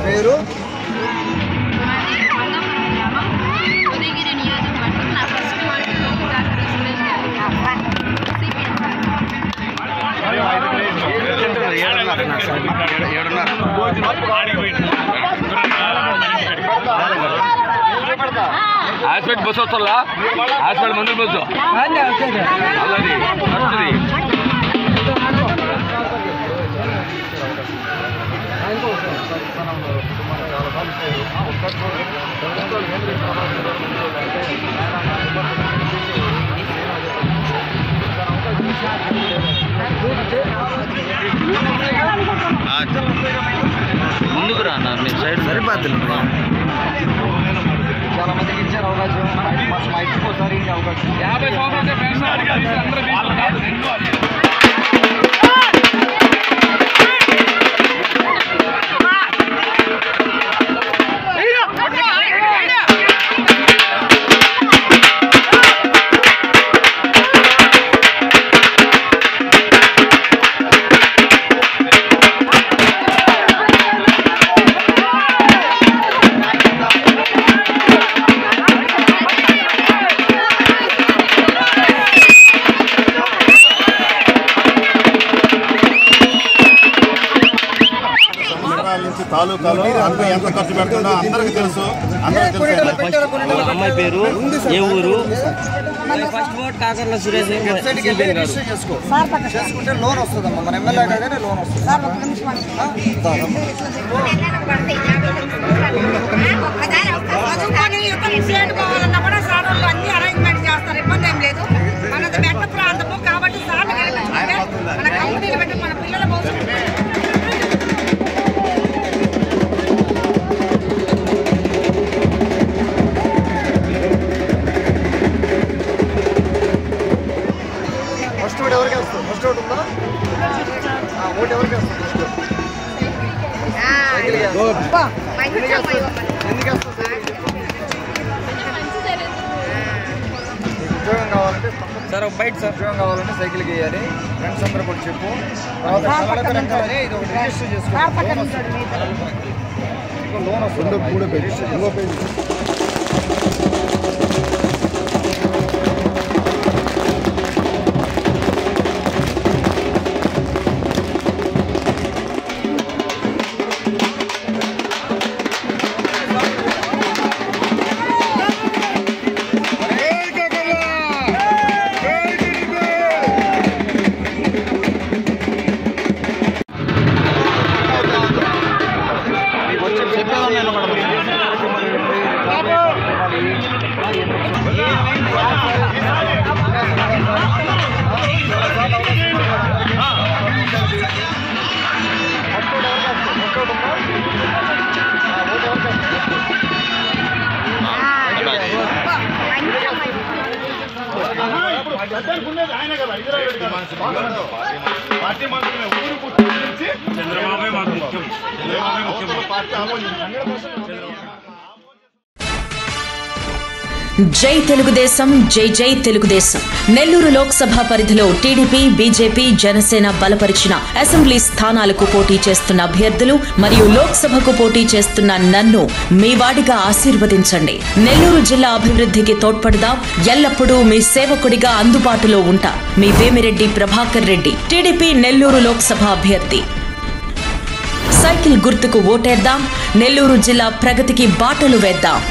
పేరు hospital bus వస్తుందా hospital మందులు బస్సు అలాది వస్తుంది ముందుకు రా మీ సైడ్ సరిపోతుంది చాలా మందికి ఇచ్చారు అవకాశం మా ఇంటికోసారి అవకాశం 50 తాలూకాలో అందరూ ఎంత ఖర్చు పెడుతుందో అందరికీ తెలుసు. అమ్మాయి పేరు ఏ ఊరు? ఫస్ట్ ఓట్ కాకర్ల సురేష్ చేసుకుంటే లోన్ వస్తుందమ్మా. మన ఎమ్మెల్యే గానే లోన్ వస్తుంది. పోవాలన్నా కూడా సార్ వాళ్ళు అన్ని అరేంజ్మెంట్ చేస్తారు, ఇబ్బంది ఏం లేదు. మనది మెట్ట ప్రాంతము కాబట్టి సార్ మన కంపెనీలు పెట్టి మన పిల్లల ఫస్ట్ ఓట్ ఎవరికి వస్తుంది? ఫస్ట్ ఓట్ ఉందా? ఓటు ఎవరికి వస్తుంది? ఎందుకు వస్తుంది? ఉద్యోగం కావాలంటే సార్ బయట సార్ ఉద్యోగం కావాలంటే సైకిల్కి వేయాలి. ఫ్రెండ్స్ అందరూ కూడా చెప్పు. తర్వాత ఇది ఒకటి రిజిస్టర్ చేసుకో. లోన్ వస్తుంది. జై తెలుగుదేశం, జై జై తెలుగుదేశం. నెల్లూరు లోక్సభ పరిధిలో టీడీపీ, బీజేపీ, జనసేన బలపరిచిన అసెంబ్లీ స్థానాలకు పోటీ చేస్తున్న అభ్యర్థులు మరియు లోక్సభకు పోటీ చేస్తున్న నన్ను మీ వాడిగా ఆశీర్వదించండి. నెల్లూరు జిల్లా అభివృద్ధికి తోడ్పడదాం. ఎల్లప్పుడూ మీ సేవకుడిగా అందుబాటులో ఉంటా. మీ వేమిరెడ్డి ప్రభాకర్ రెడ్డి, టీడీపీ నెల్లూరు లోక్సభ అభ్యర్థి. సైకిల్ గుర్తుకు ఓటేద్దాం. నెల్లూరు జిల్లా ప్రగతికి బాటలు వేద్దాం.